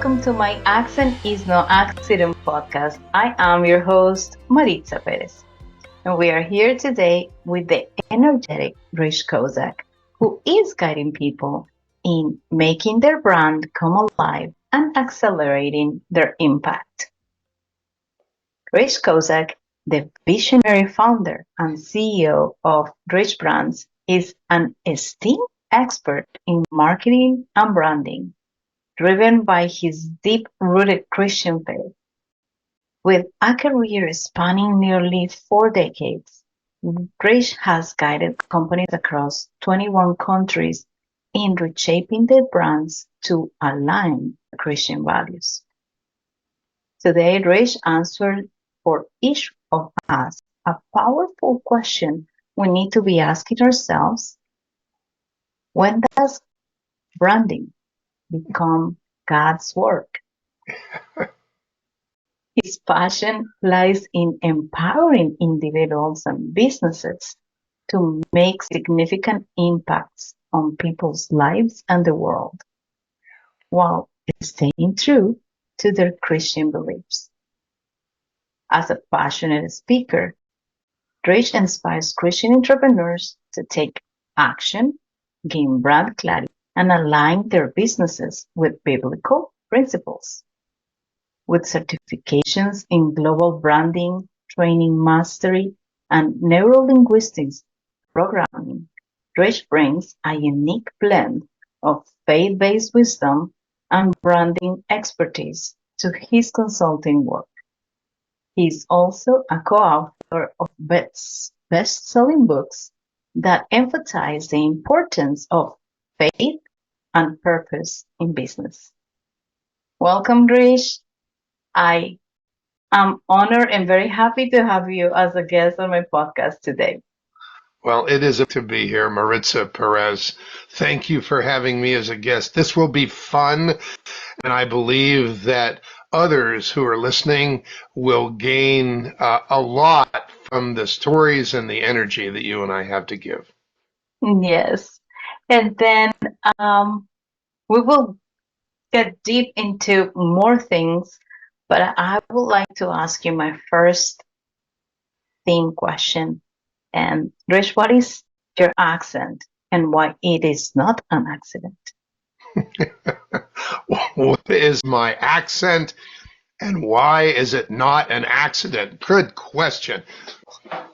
welcome to my Accent is No Accident podcast. I am your host, Maritza Perez, and we are here today with the energetic Rich Kozak, who is guiding people in making their brand come alive and accelerating their impact. Rich Kozak, the visionary founder and CEO of Rich Brands, is an esteemed expert in marketing and branding, driven by his deep-rooted Christian faith. With a career spanning nearly 4 decades, Rich has guided companies across 21 countries in reshaping their brands to align with Christian values. Today, Rich answered for each of us a powerful question we need to be asking ourselves: when does branding become God's work? His passion lies in empowering individuals and businesses to make significant impacts on people's lives and the world, while staying true to their Christian beliefs. As a passionate speaker, Rich inspires Christian entrepreneurs to take action, gain brand clarity, and align their businesses with biblical principles. With certifications in global branding, training mastery, and neurolinguistics programming, Rich brings a unique blend of faith-based wisdom and branding expertise to his consulting work. He is also a co-author of best-selling books that emphasize the importance of faith and purpose in business. Welcome, Rich. I am honored and very happy to have you as a guest on my podcast today. Well, it is to be here, Maritza Perez. Thank you for having me as a guest. This will be fun, and I believe that others who are listening will gain a lot from the stories and the energy that you and I have to give. Yes. And then we will get deep into more things, but I would like to ask you my first theme question. And Rich, what is your accent and why it is not an accident? What is my accent and why is it not an accident? Good question.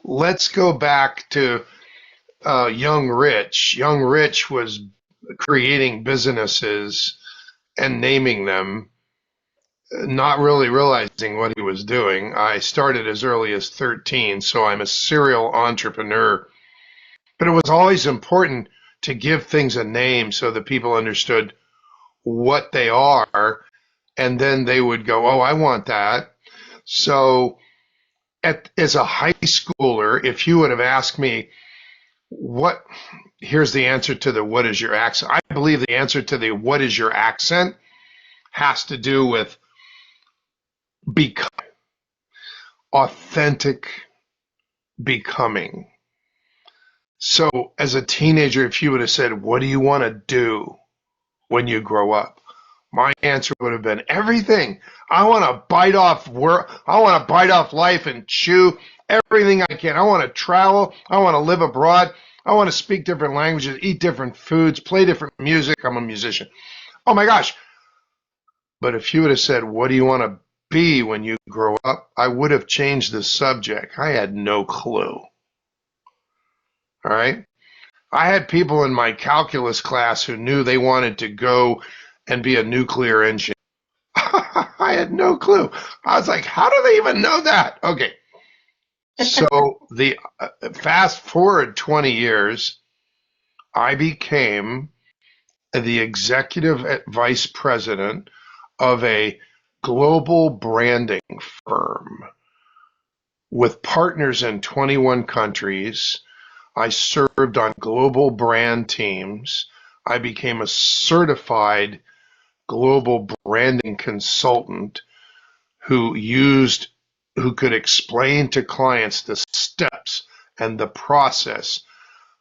Let's go back to young Rich. Young Rich was creating businesses and naming them, not really realizing what he was doing. I started as early as 13, so I'm a serial entrepreneur. But it was always important to give things a name so that people understood what they are, and then they would go, oh, I want that. So as a high schooler, if you would have asked me, here's the answer to the what is your accent. I believe the answer to the what is your accent has to do with authentic becoming. So as a teenager, if you would have said, what do you want to do when you grow up? My answer would have been everything. I want to bite off work. I want to bite off life and chew everything I can. I want to travel. I want to live abroad. I want to speak different languages, eat different foods, play different music. I'm a musician. Oh my gosh. But if you would have said, what do you want to be when you grow up? I would have changed the subject. I had no clue. All right. I had people in my calculus class who knew they wanted to go and be a nuclear engineer. I had no clue. I was like, how do they even know that? Okay. So the fast forward 20 years, I became the executive vice president of a global branding firm with partners in 21 countries. I served on global brand teams. I became a certified global branding consultant who could explain to clients the steps and the process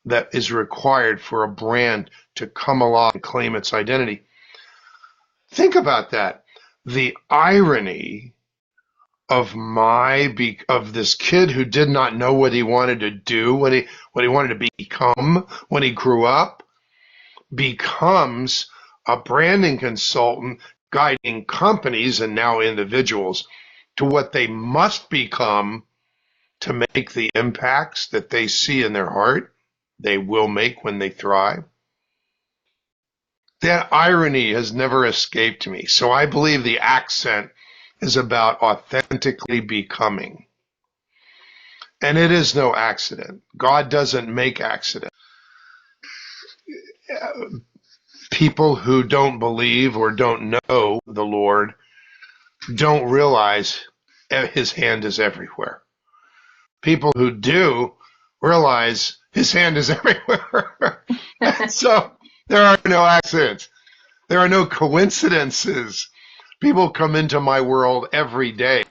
that is required for a brand to come along and claim its identity. Think about that. the irony of this kid who did not know what he wanted to do, what he wanted to become when he grew up, becomes a branding consultant guiding companies and now individuals to what they must become to make the impacts that they see in their heart they will make when they thrive. That irony has never escaped me. So I believe the accent is about authentically becoming. And it is no accident. God doesn't make accidents. People who don't believe or don't know the Lord don't realize his hand is everywhere. People who do realize his hand is everywhere. So there are no accidents. There are no coincidences. People come into my world every day,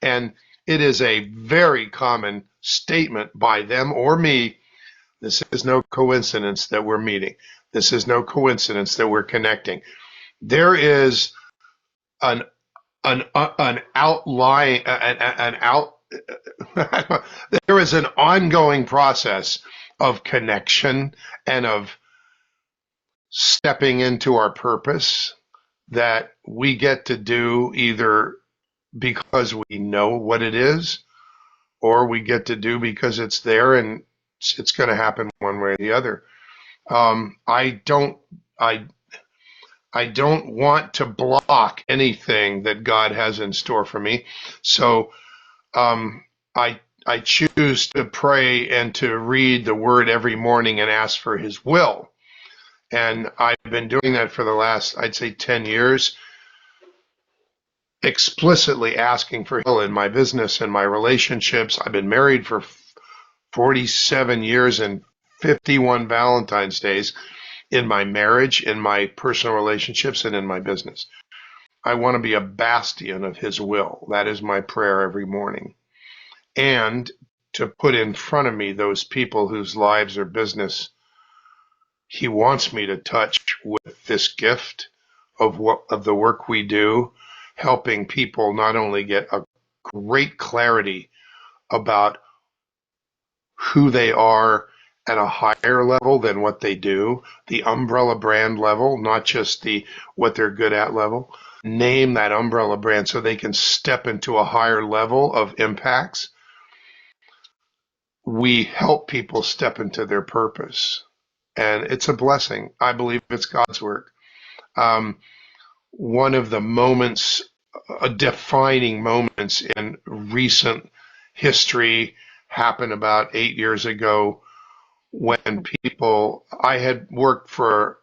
and it is a very common statement by them or me. This is no coincidence that we're meeting. This is no coincidence that we're connecting. There is an outlying an out there is an ongoing process of connection and of stepping into our purpose that we get to do either because we know what it is, or we get to do because it's there and it's going to happen one way or the other. I don't want to block anything that God has in store for me. So I choose to pray and to read the Word every morning and ask for His will. And I've been doing that for the last, I'd say, 10 years, explicitly asking for will in my business and my relationships. I've been married for 47 years and 51 Valentine's Days in my marriage, in my personal relationships, and in my business. I want to be a bastion of His will. That is my prayer every morning. And to put in front of me those people whose lives or business He wants me to touch with this gift of the work we do, helping people not only get a great clarity about who they are at a higher level than what they do, the umbrella brand level, not just the what they're good at level. Name that umbrella brand so they can step into a higher level of impacts. We help people step into their purpose. And it's a blessing. I believe it's God's work. One of the moments, defining moments in recent history happened about 8 years ago when I had worked for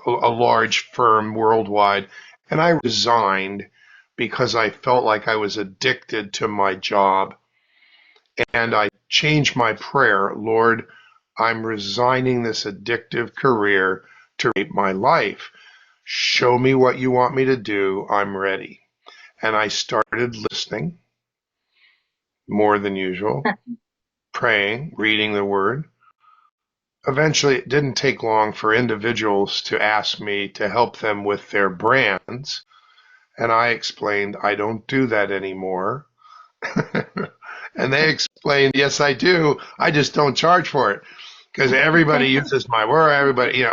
a large firm worldwide, and I resigned because I felt like I was addicted to my job. And I changed my prayer, Lord, I'm resigning this addictive career to rape my life. Show me what you want me to do. I'm ready. And I started listening more than usual, praying, reading the Word. Eventually, it didn't take long for individuals to ask me to help them with their brands. And I explained, I don't do that anymore. And they explained, yes, I do. I just don't charge for it. Because everybody uses my word. Everybody,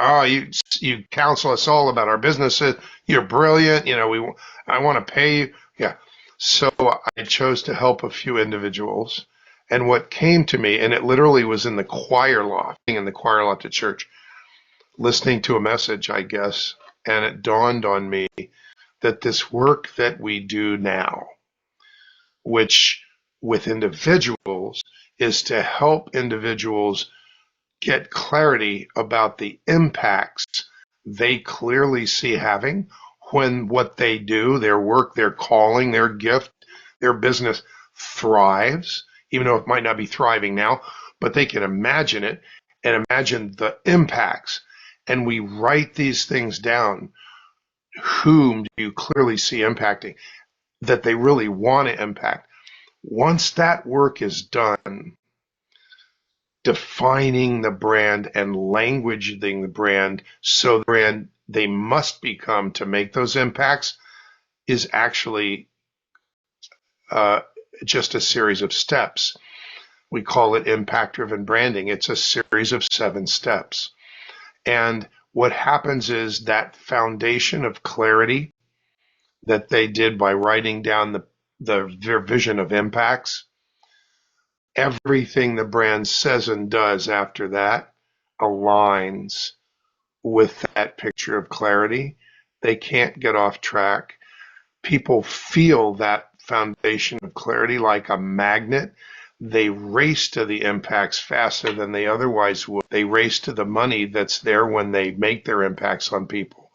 you counsel us all about our businesses. You're brilliant. I want to pay you. Yeah. So I chose to help a few individuals. And what came to me, and it literally was in the choir loft at church, listening to a message, I guess, and it dawned on me that this work that we do now, which with individuals is to help individuals get clarity about the impacts they clearly see having when what they do, their work, their calling, their gift, their business thrives, even though it might not be thriving now, but they can imagine it and imagine the impacts. And we write these things down. Whom do you clearly see impacting that they really want to impact? Once that work is done, defining the brand and languaging the brand so the brand they must become to make those impacts, is actually just a series of steps. We call it impact-driven branding. It's a series of 7 steps. And what happens is that foundation of clarity that they did by writing down their vision of impacts, everything the brand says and does after that aligns with that picture of clarity. They can't get off track. People feel that foundation of clarity like a magnet. They race to the impacts faster than they otherwise would. They race to the money that's there when they make their impacts on people.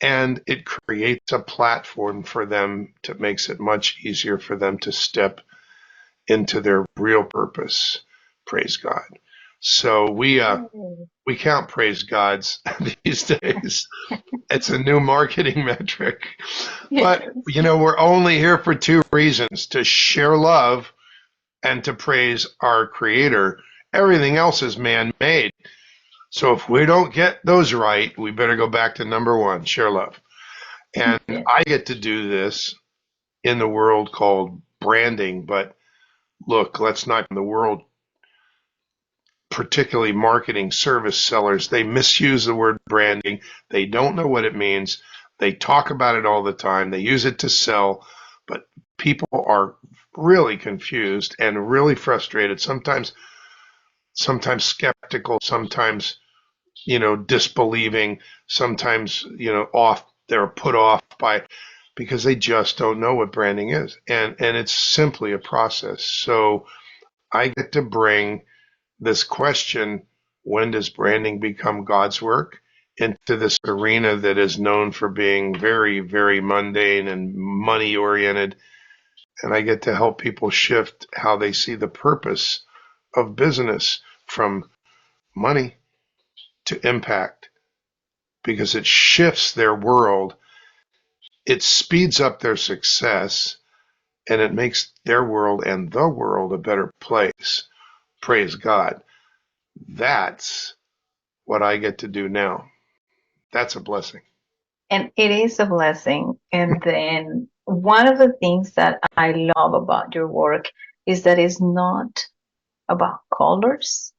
And it creates a platform for them that makes it much easier for them to step into their real purpose. Praise God. So we count praise gods these days. It's a new marketing metric. But, we're only here for 2 reasons: to share love and to praise our Creator. Everything else is man-made. So if we don't get those right, we better go back to number 1, share love. And I get to do this in the world called branding. But look, let's not in the world, particularly marketing service sellers, they misuse the word branding. They don't know what it means. They talk about it all the time. They use it to sell, but people are really confused and really frustrated, sometimes skeptical, sometimes, disbelieving, sometimes, they're put off by, because they just don't know what branding is. And it's simply a process. So I get to bring this question, when does branding become God's work, into this arena that is known for being very, very mundane and money oriented. And I get to help people shift how they see the purpose of business from money to impact, because it shifts their world. It speeds up their success, and it makes their world and the world a better place. Praise God. That's what I get to do now. That's a blessing. And it is a blessing. And then one of the things that I love about your work is that it's not about colors,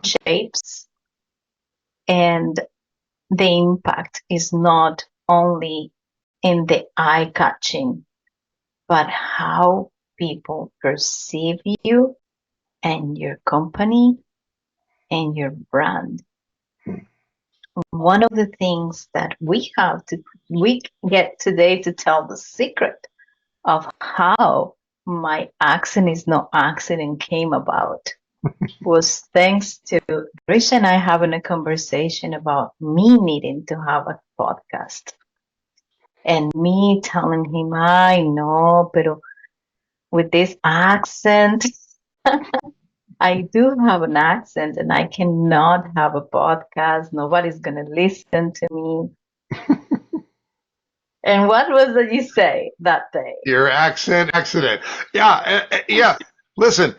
shapes, and the impact is not only in the eye catching, but how people perceive you and your company and your brand. One of the things that we get today to tell the secret of how my accent is no accident came about was thanks to Rich and I having a conversation about me needing to have a podcast. And me telling him, I know, but with this accent, I do have an accent and I cannot have a podcast. Nobody's going to listen to me. And what was it you say that day? Your accent accident. Yeah. Listen,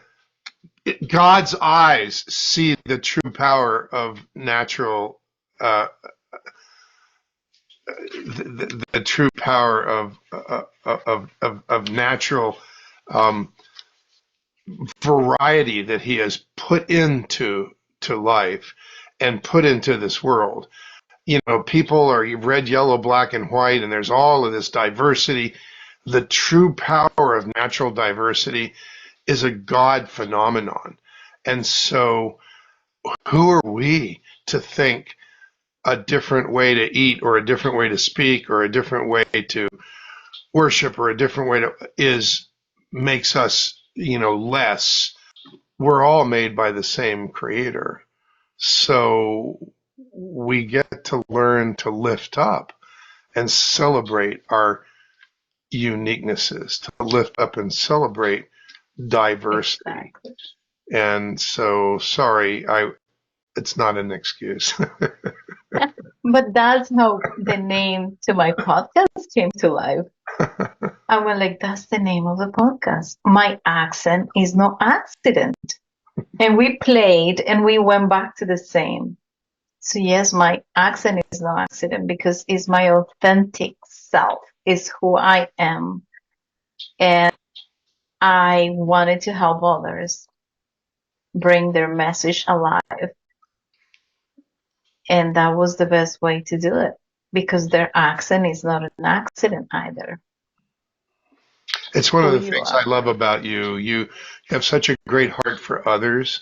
God's eyes see the true power of natural, the true power of natural variety that He has put into life and put into this world. People are red, yellow, black, and white, and there's all of this diversity. The true power of natural diversity is a God phenomenon. And so who are we to think a different way to eat, or a different way to speak, or a different way to worship, or a different way to makes us, less? We're all made by the same Creator. So we get to learn to lift up and celebrate our uniquenesses, to lift up and celebrate diversity. Exactly. And so, sorry, it's not an excuse. But that's how the name to my podcast came to life. I went like, that's the name of the podcast. My accent is no accident. And we played and we went back to the same. So yes, my accent is no accident because it's my authentic self is who I am, and I wanted to help others bring their message alive. And that was the best way to do it because their accent is not an accident either. It's one of Who the you things I are. love about you. You have such a great heart for others,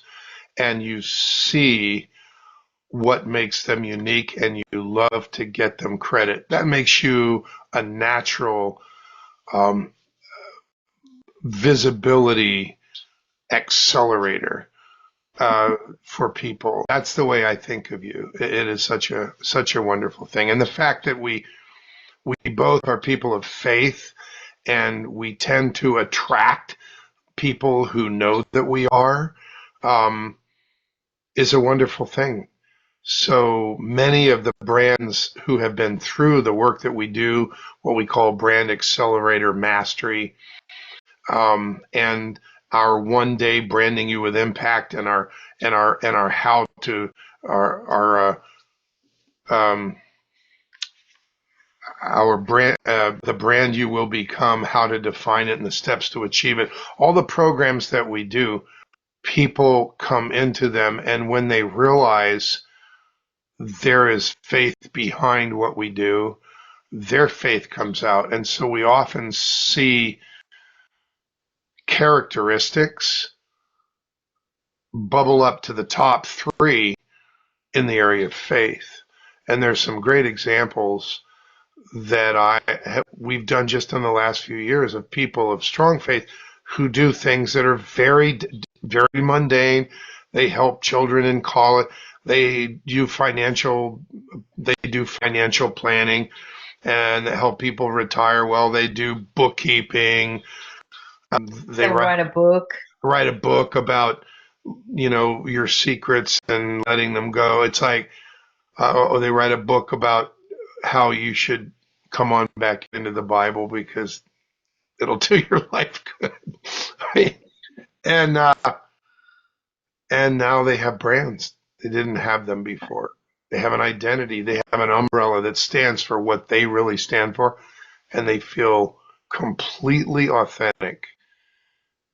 and you see what makes them unique, and you love to get them credit. That makes you a natural um, visibility accelerator for people. That's the way I think of you. It is such a wonderful thing, and the fact that we both are people of faith, and we tend to attract people who know that we are, um, is a wonderful thing. So many of the brands who have been through the work that we do, what we call brand accelerator mastery, and our one day branding you with impact, and our how to our our brand, the brand you will become, how to define it, and the steps to achieve it. All the programs that we do, people come into them, and when they realize there is faith behind what we do, their faith comes out. And so we often see characteristics bubble up to the top three in the area of faith. And there's some great examples that we've done just in the last few years of people of strong faith who do things that are very mundane. They help children in college. They do financial planning and help people retire well. They do bookkeeping. They They write a book. write a book about your secrets and letting them go. It's like they write a book about how you should come on back into the Bible because it'll do your life good. Right? And and now they have brands. They didn't have them before. They have an identity. They have an umbrella that stands for what they really stand for, and they feel completely authentic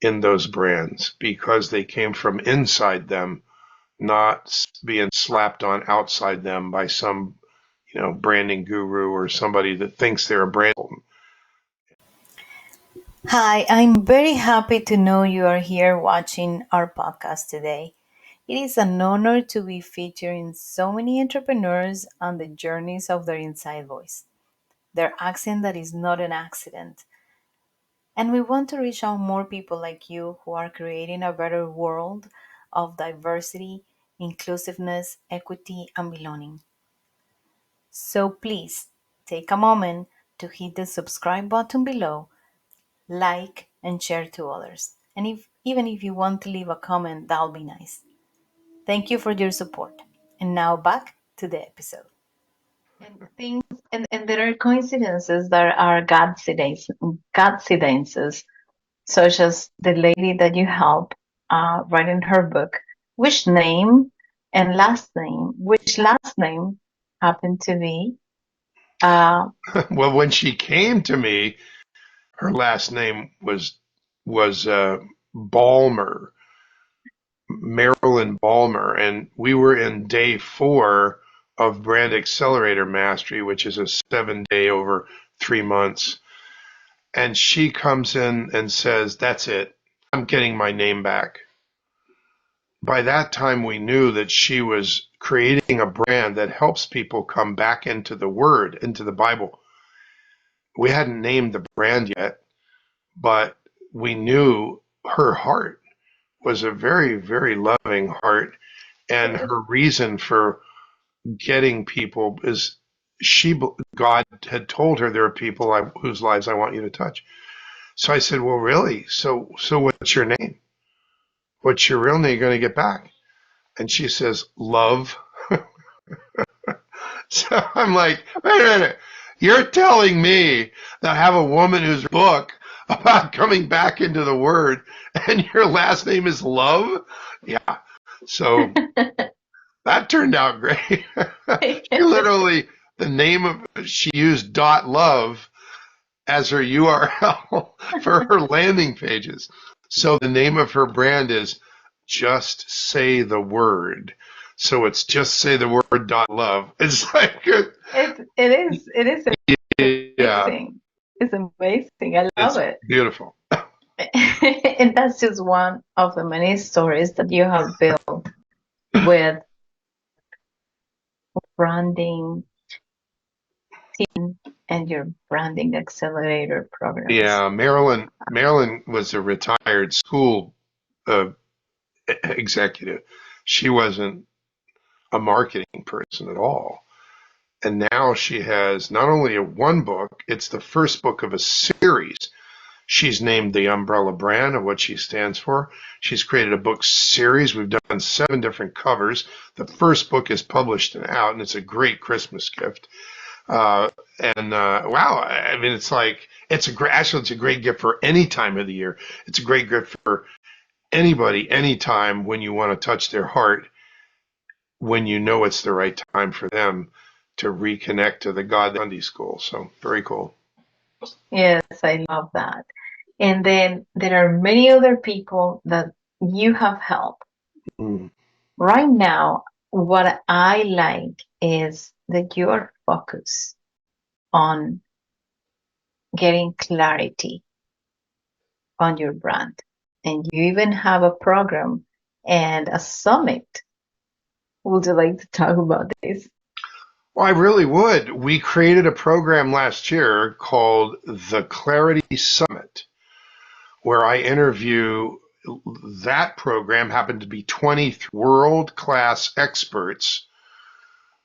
in those brands because they came from inside them, not being slapped on outside them by some, branding guru or somebody that thinks they're a brand. Hi, I'm very happy to know you are here watching our podcast today. It is an honor to be featuring so many entrepreneurs on the journeys of their inside voice, their accent that is not an accident. And we want to reach out more people like you who are creating a better world of diversity, inclusiveness, equity, and belonging. So please take a moment to hit the subscribe button below, like, and share to others. And even if you want to leave a comment, that'll be nice. Thank you for your support. And now back to the episode. And things and there are coincidences that are coincidences, such as the lady that you help writing her book, which last name happened to be uh, Well, when she came to me, her last name was Balmer, Marilyn Balmer, and we were in day 4 of Brand Accelerator Mastery, which is a 7-day over 3 months. And she comes in and says, "That's it. I'm getting my name back." By that time, we knew that she was creating a brand that helps people come back into the Word, into the Bible. We hadn't named the brand yet, but we knew her heart was a very, very loving heart. And her reason for getting people is God had told her there are people whose lives I want you to touch. So I said, "Well, really? So what's your name? What's your real name you're going to get back?" And she says, "Love." So I'm like, "Wait a minute. You're telling me that I have a woman whose book about coming back into the Word and your last name is Love?" Yeah. So that turned out great. She literally she used .love as her URL for her landing pages. So the name of her brand is Just Say the Word. So it's just say the word .love. It's like it is yeah, amazing. It's amazing. I love it's it. beautiful. And that's just one of the many stories that you have built with branding team and your branding accelerator programs. Yeah, Marilyn was a retired school uh, executive. She wasn't a marketing person at all. And now she has not only one book, it's the first book of a series. She's named the umbrella brand of what she stands for. She's created a book series. We've done 7 different covers. The first book is published and out, and it's a great Christmas gift. Wow, I mean, actually, it's a great gift for any time of the year. It's a great gift for anybody, anytime when you want to touch their heart, when you know it's the right time for them to reconnect to the God Sunday school. So very cool. Yes, I love that. And then there are many other people that you have helped. Mm. Right now, what I like is that you are focused on getting clarity on your brand. And you even have a program and a summit. Would you like to talk about this? Well, I really would. We created a program last year called the Clarity Summit, where I interview. That program happened to be 20 world-class experts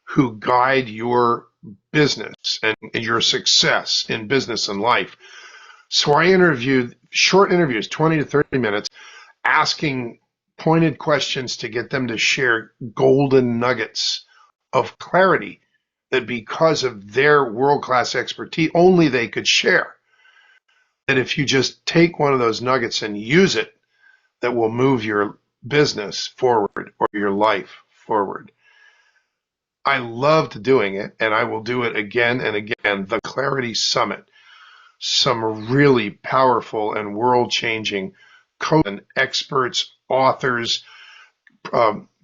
who guide your business and your success in business and life. So I interviewed short interviews, 20 to 30 minutes, asking pointed questions to get them to share golden nuggets of clarity that because of their world-class expertise, only they could share. That if you just take one of those nuggets and use it, that will move your business forward or your life forward. I loved doing it, and I will do it again and again. The Clarity Summit. Some really powerful and world-changing coaches, experts, authors,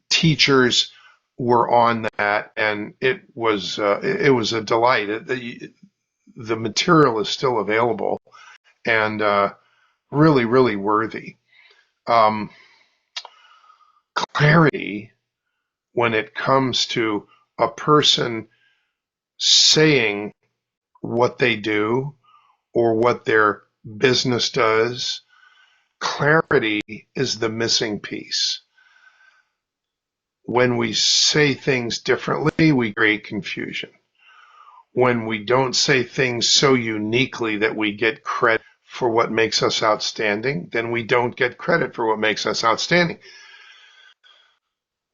teachers were on that, and it was a delight. The material is still available and really, really worthy. Um, Clarity when it comes to a person saying what they do or what their business does. Clarity is the missing piece. When we say things differently, we create confusion. When we don't say things so uniquely that we get credit for what makes us outstanding, then we don't get credit for what makes us outstanding.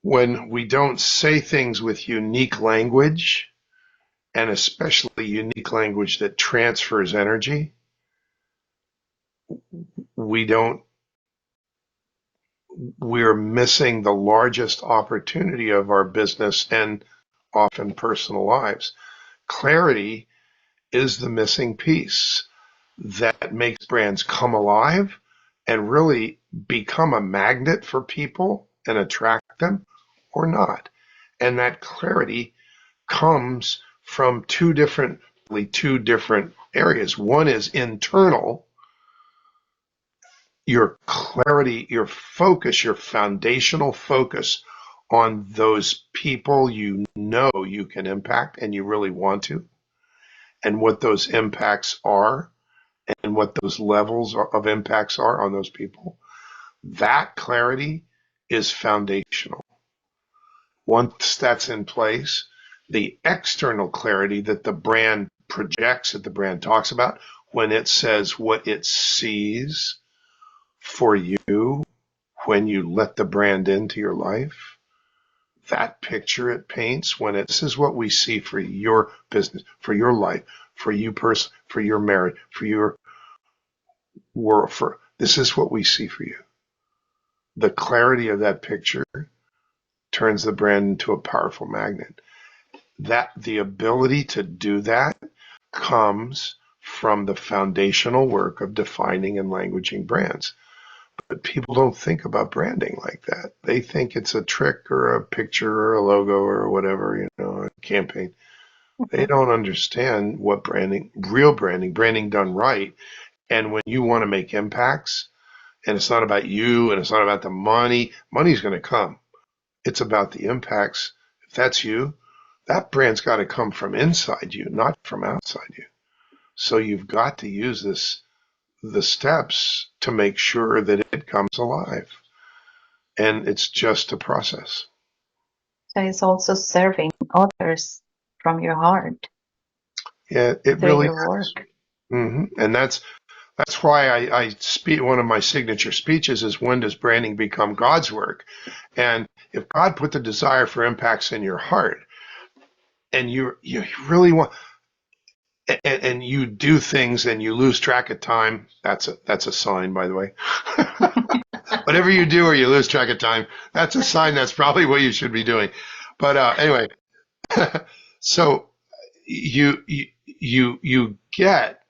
When we don't say things with unique language, and especially unique language that transfers energy, we don't we're missing the largest opportunity of our business and often personal lives. Clarity is the missing piece that makes brands come alive and really become a magnet for people and attract them or not. And that clarity comes from two different areas. One is internal, your clarity, your focus, your foundational focus on those people you know you can impact and you really want to, and what those impacts are, and what those levels of impacts are on those people. That clarity is foundational. Once that's in place, the external clarity that the brand projects, that the brand talks about, when it says what it sees for you when you let the brand into your life, that picture it paints when it says what we see for your business, for your life, for you person, for your marriage, for your world, for this is what we see for you. The clarity of that picture turns the brand into a powerful magnet. that the ability to do that comes from the foundational work of defining and languaging brands. But people don't think about branding like that. They think it's a trick or a picture or a logo or whatever, a campaign. They Mhm. don't understand what real branding done right. And when you want to make impacts, and it's not about you and it's not about the money's going to come. It's about the impacts. If that's you, that brand's got to come from inside you, not from outside you. So you've got to use the steps to make sure that it comes alive. And it's just a process. So it's also serving others from your heart Yeah, it through really your is. work. And that's why I speak. One of my signature speeches is, when does branding become God's work? And if God put the desire for impacts in your heart, and you really want, and you do things and you lose track of time, that's a sign, by the way. Whatever you do or you lose track of time, that's a sign that's probably what you should be doing. But anyway, so you get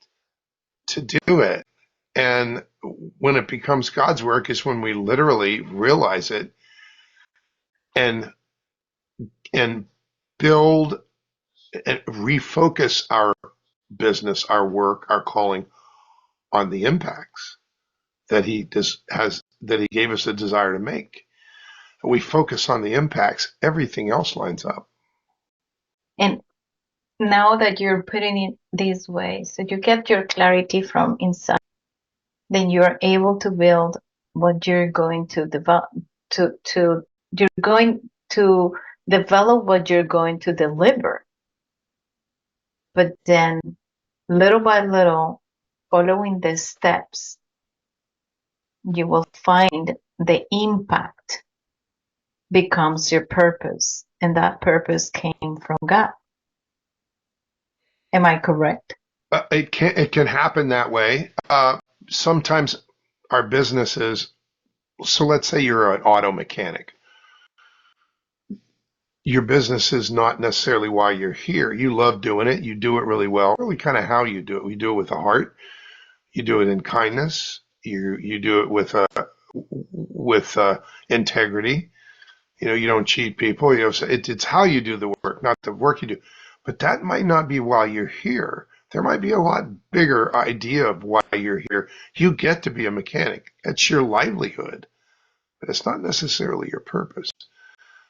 to do it, and when it becomes God's work is when we literally realize it and and build and refocus our business, our work, our calling on the impacts that he gave us a desire to make. We focus on the impacts, everything else lines up. And now that you're putting it this way, so you get your clarity from inside, then you're able to build what you're going to develop to you're going to develop what you're going to deliver. But then little by little, following the steps, you will find the impact becomes your purpose, and that purpose came from God. Am I correct? It can happen that way. Sometimes our businesses. So let's say you're an auto mechanic. Your business is not necessarily why you're here. You love doing it. You do it really well. Really, kind of how you do it. We do it with a heart. You do it in kindness. You do it with integrity. You don't cheat people. So it's how you do the work, not the work you do. But that might not be why you're here. There might be a lot bigger idea of why you're here. You get to be a mechanic. It's your livelihood, but it's not necessarily your purpose.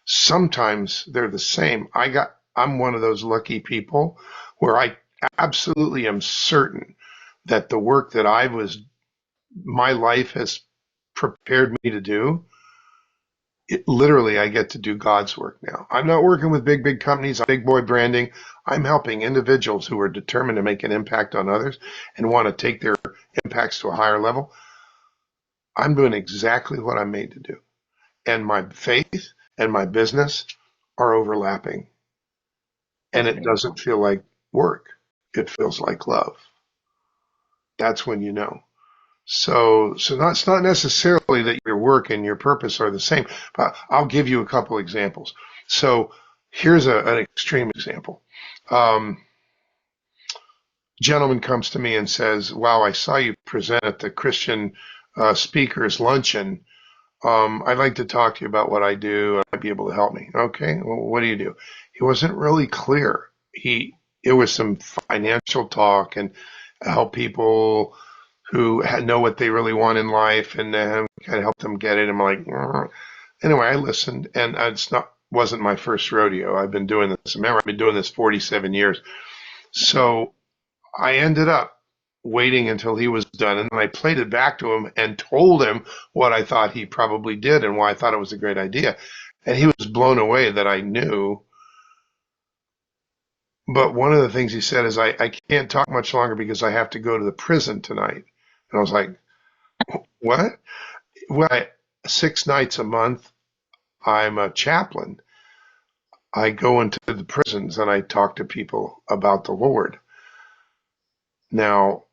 Sometimes they're the same. I'm one of those lucky people where I absolutely am certain that the work that my life has prepared me to do, literally I get to do God's work now. I'm not working with big companies, big boy branding. I'm helping individuals who are determined to make an impact on others and want to take their impacts to a higher level. I'm doing exactly what I'm made to do. And my faith and my business are overlapping. And That's it doesn't beautiful. feel like work. It feels like love. That's when you know. It's not necessarily that your work and your purpose are the same, but I'll give you a couple examples. So here's an extreme example. Um, Gentleman comes to me and says, "Wow, I saw you present at the Christian speakers luncheon. I'd like to talk to you about what I do. I'd be able to help me." Okay, well, what do you do? He wasn't really clear. It was some financial talk and help people who know what they really want in life and kind of help them get it. I'm like, anyway, I listened, and it's not wasn't my first rodeo. I've been doing this. Remember, I've been doing this 47 years. So I ended up waiting until he was done, and then I played it back to him and told him what I thought he probably did and why I thought it was a great idea. And he was blown away that I knew. But one of the things he said is, I can't talk much longer because I have to go to the prison tonight. And I was like, what? Well, 6 nights a month, I'm a chaplain. I go into the prisons and I talk to people about the Lord. Now,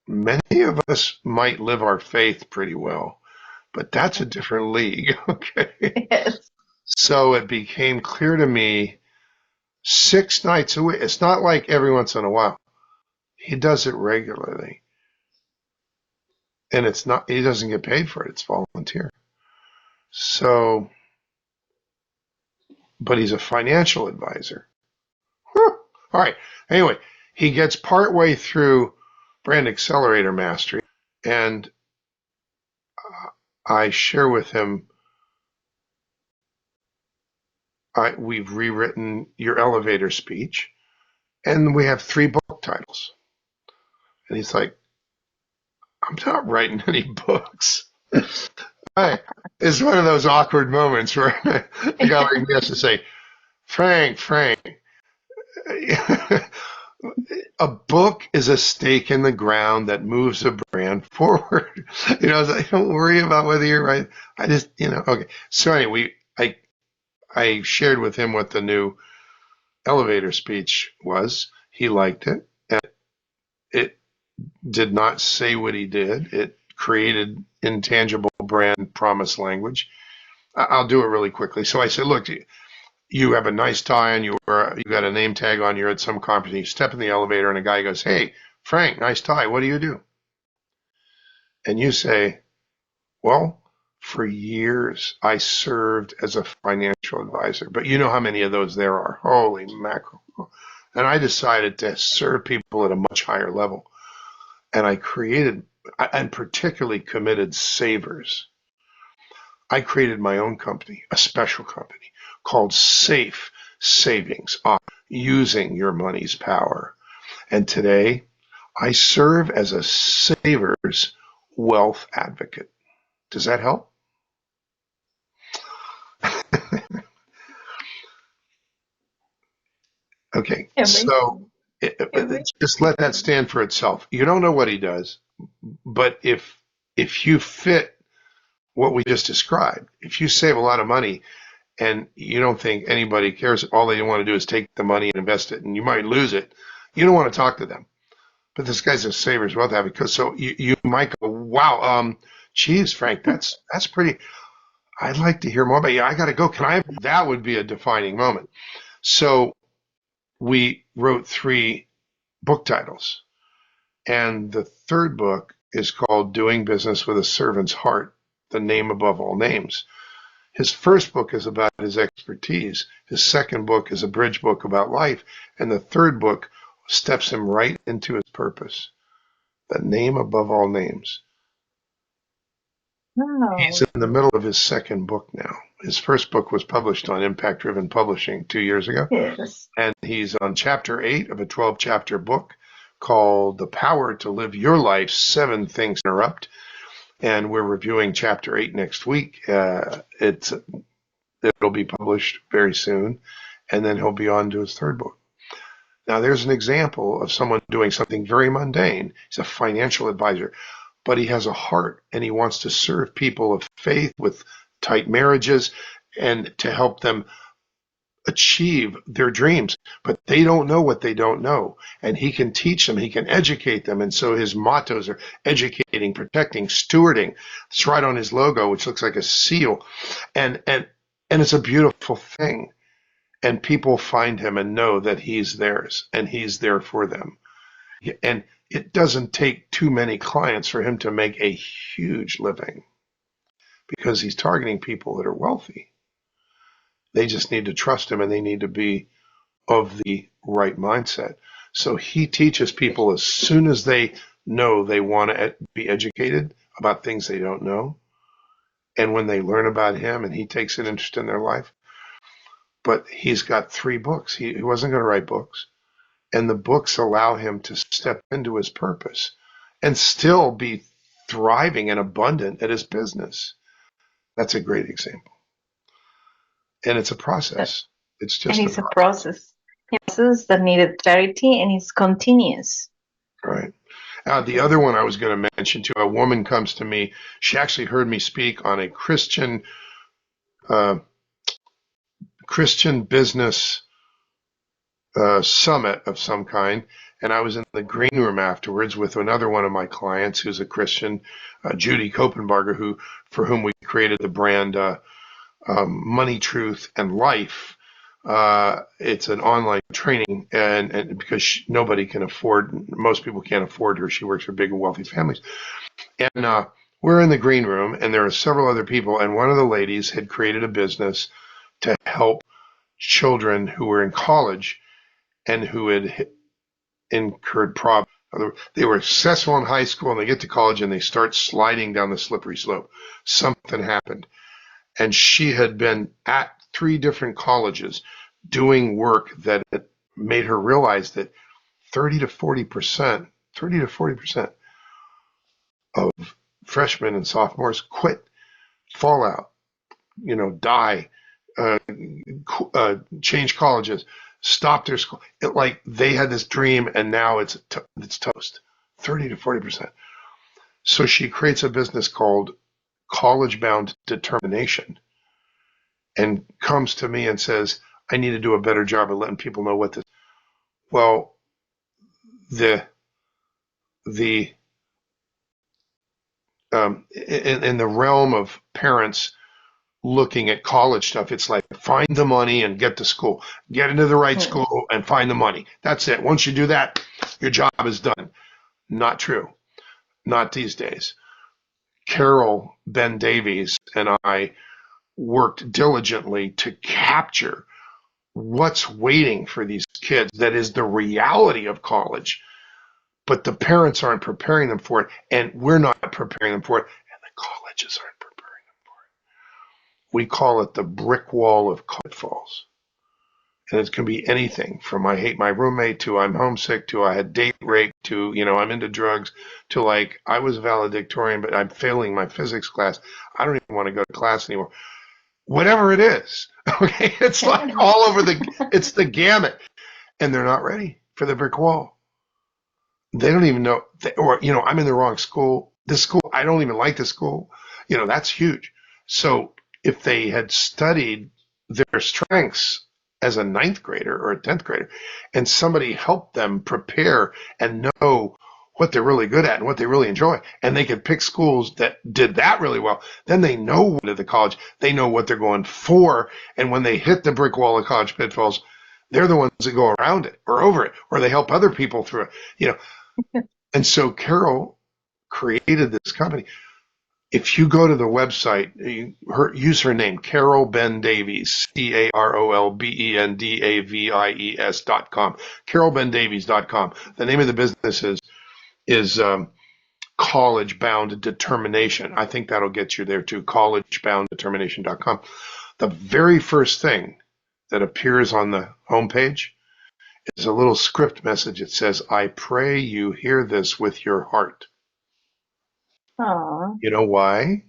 many of us might live our faith pretty well, but that's a different league. Okay. Yes. So it became clear to me 6 nights a week. It's not like every once in a while. He does it regularly. And it's not, he doesn't get paid for it. It's volunteer. So, but he's a financial advisor. Huh. All right. Anyway, he gets partway through Brand Accelerator Mastery, and I share with him, we've rewritten your elevator speech, and we have 3 book titles. And he's like, I'm not writing any books. It's one of those awkward moments where a guy like me has to say, Frank, a book is a stake in the ground that moves a brand forward. Don't worry about whether you're right. I just, okay. So anyway, I shared with him what the new elevator speech was. He liked it. And it did not say what he did. It created intangible brand promise language. I'll do it really quickly. So I said, look, you have a nice tie and you got a name tag on, you're at some conference, you step in the elevator and a guy goes, hey, Frank, nice tie, what do you do? And you say, well, for years I served as a financial advisor, but you know how many of those there are. Holy mackerel. And I decided to serve people at a much higher level. And I'm particularly committed savers. I created my own company, a special company called Safe Savings, using your money's power. And today, I serve as a saver's wealth advocate. Does that help? Okay, so just let that stand for itself. You don't know what he does, but if you fit what we just described, if you save a lot of money and you don't think anybody cares, all they want to do is take the money and invest it, and you might lose it, you don't want to talk to them. But this guy's a saver's wealth advocate. So you might go, wow, geez, Frank, that's pretty. I'd like to hear more about you. I got to go. That would be a defining moment. So we wrote 3 book titles. And the 3rd book is called Doing Business with a Servant's Heart, the name above all names. His first book is about his expertise. His second book is a bridge book about life. And the 3rd book steps him right into his purpose, the name above all names. Wow. He's in the middle of his 2nd book now. His first book was published on Impact Driven Publishing 2 years ago. Yes. And he's on chapter 8 of a 12-chapter book called The Power to Live Your Life, 7 Things Interrupt. And we're reviewing chapter 8 next week. It'll be published very soon. And then he'll be on to his 3rd book. Now, there's an example of someone doing something very mundane. He's a financial advisor, but he has a heart and he wants to serve people of faith with tight marriages and to help them achieve their dreams, but they don't know what they don't know. And he can teach them, he can educate them. And so his mottos are educating, protecting, stewarding. It's right on his logo, which looks like a seal. And it's a beautiful thing. And people find him and know that he's theirs and he's there for them. And it doesn't take too many clients for him to make a huge living because he's targeting people that are wealthy. They just need to trust him and they need to be of the right mindset. So he teaches people as soon as they know they want to be educated about things they don't know. And when they learn about him and he takes an interest in their life. But he's got 3 books. He wasn't going to write books. And the books allow him to step into his purpose and still be thriving and abundant at his business. That's a great example. And it's a process. It's just a process. Process that needed clarity and it's continuous. Right. The other one I was going to mention too, a woman comes to me. She actually heard me speak on a Christian business summit of some kind, and I was in the green room afterwards with another one of my clients who's a Christian, Judy Kopenbarger, for whom we created the brand Money, Truth, and Life. It's an online training, and because nobody can afford, most people can't afford her. She works for big and wealthy families. And we're in the green room, and there are several other people, and one of the ladies had created a business to help children who were in college and who had incurred problems. They were successful in high school, and they get to college, and they start sliding down the slippery slope. Something happened. And she had been at 3 different colleges doing work that made her realize that 30 to 40% of freshmen and sophomores quit, fall out, die, uh, change colleges, stop their school. Like they had this dream and now it's toast. 30 to 40%. So she creates a business called College Bound Determination and comes to me and says, I need to do a better job of letting people know what this. Well, the in the realm of parents looking at college stuff, it's like find the money and get to school, get into the right school and find the money. That's it. Once you do that, your job is done. Not true. Not these days. Carol Ben Davies and I worked diligently to capture what's waiting for these kids. That is the reality of college, but the parents aren't preparing them for it, and we're not preparing them for it, and the colleges aren't preparing them for it. We call it the brick wall of pitfalls. And it can be anything from I hate my roommate to I'm homesick to I had date rape to, I'm into drugs to like I was valedictorian, but I'm failing my physics class. I don't even want to go to class anymore. Whatever it is, okay? It's like all over it's the gamut. And they're not ready for the brick wall. They don't even know, I'm in the wrong school. This school, I don't even like this school. That's huge. So if they had studied their strengths as a 9th grader or a 10th grader, and somebody helped them prepare and know what they're really good at and what they really enjoy, and they could pick schools that did that really well, then they know what at the college, they know what they're going for, and when they hit the brick wall of college pitfalls, they're the ones that go around it or over it, or they help other people through it, And so Carol created this company. If you go to the website, use her name, Carol Ben Davies, CarolBendavies.com, CarolBenDavies.com. The name of the business is College Bound Determination. I think that'll get you there too, collegebounddetermination.com. The very first thing that appears on the homepage is a little script message. It says, I pray you hear this with your heart. Aww. You know why?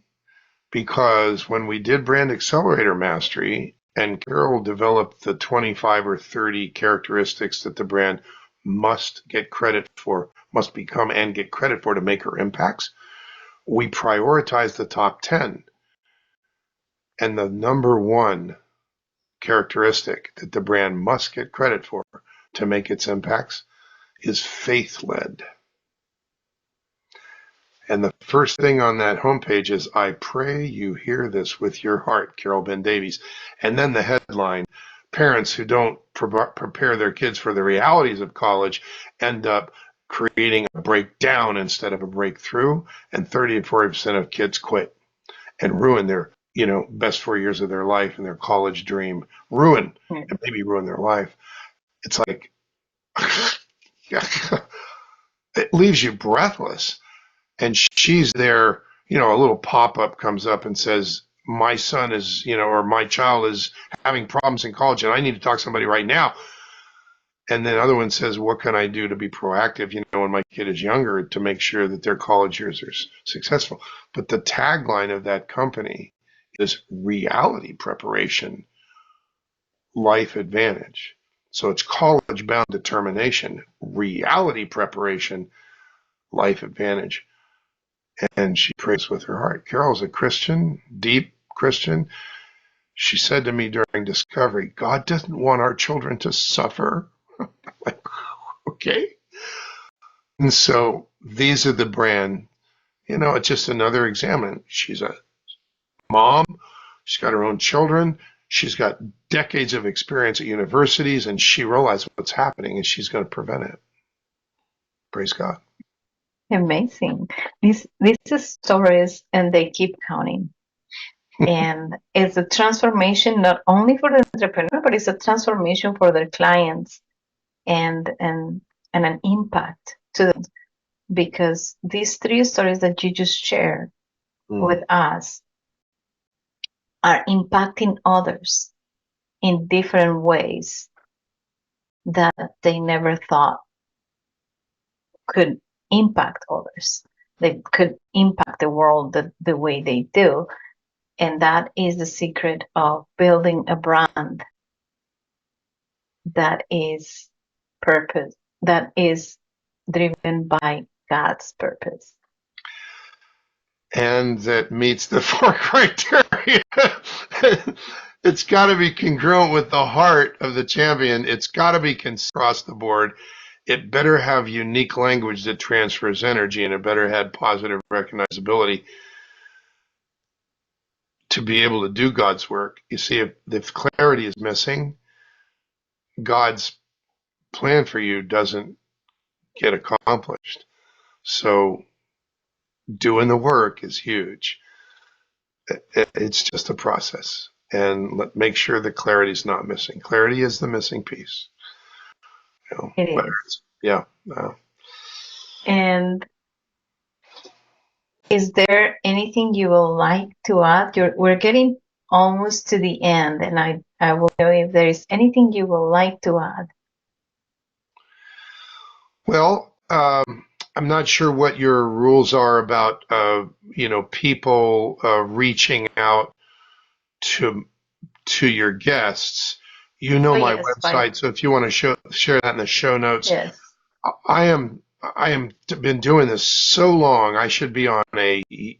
Because when we did Brand Accelerator Mastery and Carol developed the 25 or 30 characteristics that the brand must get credit for, must become and get credit for to make her impacts, we prioritized the top 10. And the number one characteristic that the brand must get credit for to make its impacts is faith-led. And the first thing on that homepage is, I pray you hear this with your heart, Carol Ben Davies. And then the headline, parents who don't prepare their kids for the realities of college end up creating a breakdown instead of a breakthrough, and 30 to 40% of kids quit and ruin their best 4 years of their life and their college dream. And maybe ruin their life. It's like, it leaves you breathless. And she's there, a little pop-up comes up and says, my son is, or my child is having problems in college and I need to talk to somebody right now. And then other one says, what can I do to be proactive, when my kid is younger to make sure that their college years are successful. But the tagline of that company is reality preparation, life advantage. So it's college bound determination, reality preparation, life advantage. And she prays with her heart. Carol's a Christian, deep Christian. She said to me during discovery, God doesn't want our children to suffer. Like, okay. And so these are the brand, it's just another example. She's a mom. She's got her own children. She's got decades of experience at universities, and she realized what's happening, and she's going to prevent it. Praise God. Amazing. These are stories, and they keep counting. And it's a transformation not only for the entrepreneur, but it's a transformation for their clients and an impact to them. Because these 3 stories that you just shared with us are impacting others in different ways that they never thought could impact others. They could impact the world the way they do. And that is the secret of building a brand that is purpose, that is driven by God's purpose. And that meets the 4 criteria. It's got to be congruent with the heart of the champion. It's got to be across the board. It better have unique language that transfers energy, and it better have positive recognizability to be able to do God's work. You see, if clarity is missing, God's plan for you doesn't get accomplished. So doing the work is huge. It's just a process. And make sure the clarity is not missing. Clarity is the missing piece. It is. Yeah. And is there anything you would like to add? We're getting almost to the end, and I will know if there is anything you would like to add. Well, I'm not sure what your rules are about, people reaching out to your guests. My yes, website, so if you want to share that in the show notes. Yes. I am been doing this so long.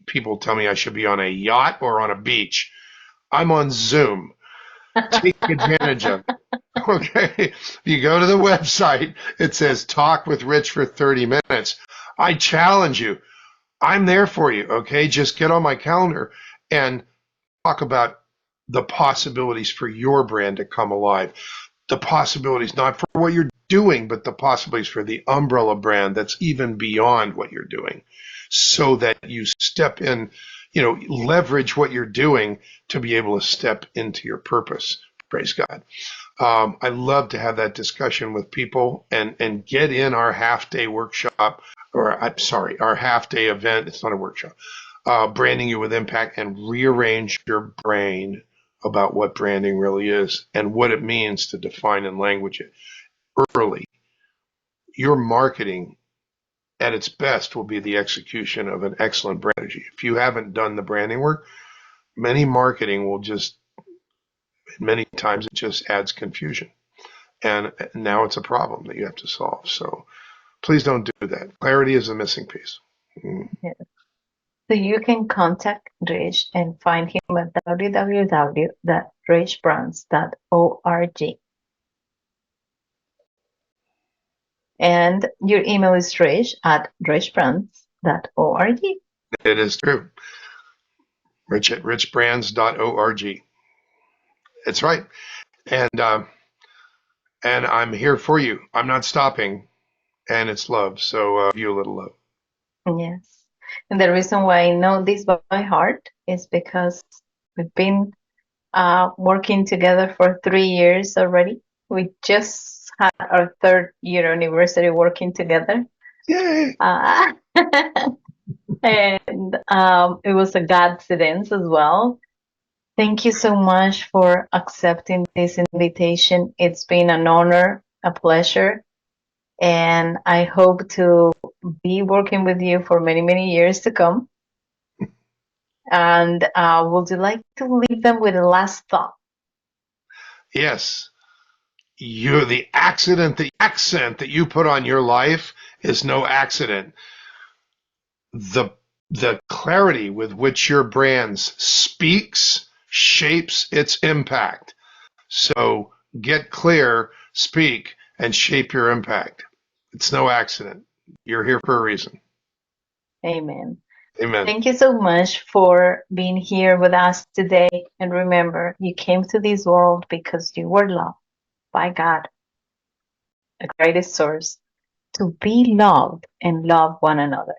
People tell me I should be on a yacht or on a beach. I'm on Zoom. Take advantage of it. Okay. If you go to the website, it says talk with Rich for 30 minutes. I challenge you. I'm there for you. Okay. Just get on my calendar and talk about the possibilities for your brand to come alive. The possibilities, not for what you're doing, but the possibilities for the umbrella brand that's even beyond what you're doing, so that you step in, leverage what you're doing to be able to step into your purpose. Praise God. I love to have that discussion with people and get in our half-day workshop, our half-day event. It's not a workshop. Branding You with Impact, and rearrange your brain about what branding really is and what it means to define and language it early. Your marketing at its best will be the execution of an excellent brand strategy. If you haven't done the branding work, many times it just adds confusion. And now it's a problem that you have to solve. So please don't do that. Clarity is a missing piece. Yes. So you can contact Rich and find him at www.richbrands.org. And your email is rich@richbrands.org. It is true. Rich at richbrands.org. It's right. And I'm here for you. I'm not stopping. And it's love. So you a little love. Yes. And the reason why I know this by heart is because we've been working together for 3 years already. We just had our 3rd year anniversary working together. Yay! And it was a coincidence as well. Thank you so much for accepting this invitation. It's been an honor, a pleasure, and I hope to be working with you for many, many years to come. And would you like to leave them with a last thought? Yes. The accent that you put on your life is no accident. The clarity with which your brand speaks shapes its impact. So get clear, speak, and shape your impact. It's no accident. You're here for a reason. Amen. Amen. Thank you so much for being here with us today. And remember, you came to this world because you were loved by God, the greatest source, to be loved and love one another.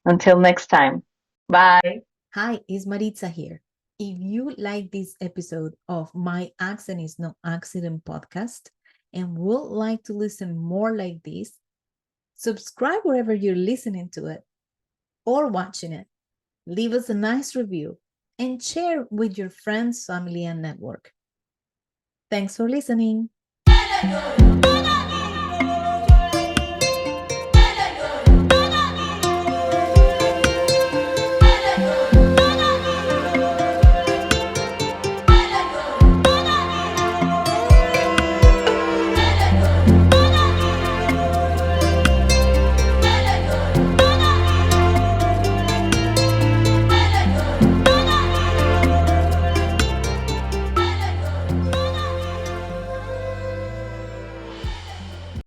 Until next time, bye. Hi, it's Maritza here. If you like this episode of My Accent is No Accident podcast and would like to listen more like this, subscribe wherever you're listening to it or watching it. Leave us a nice review and share with your friends, family, and network. Thanks for listening.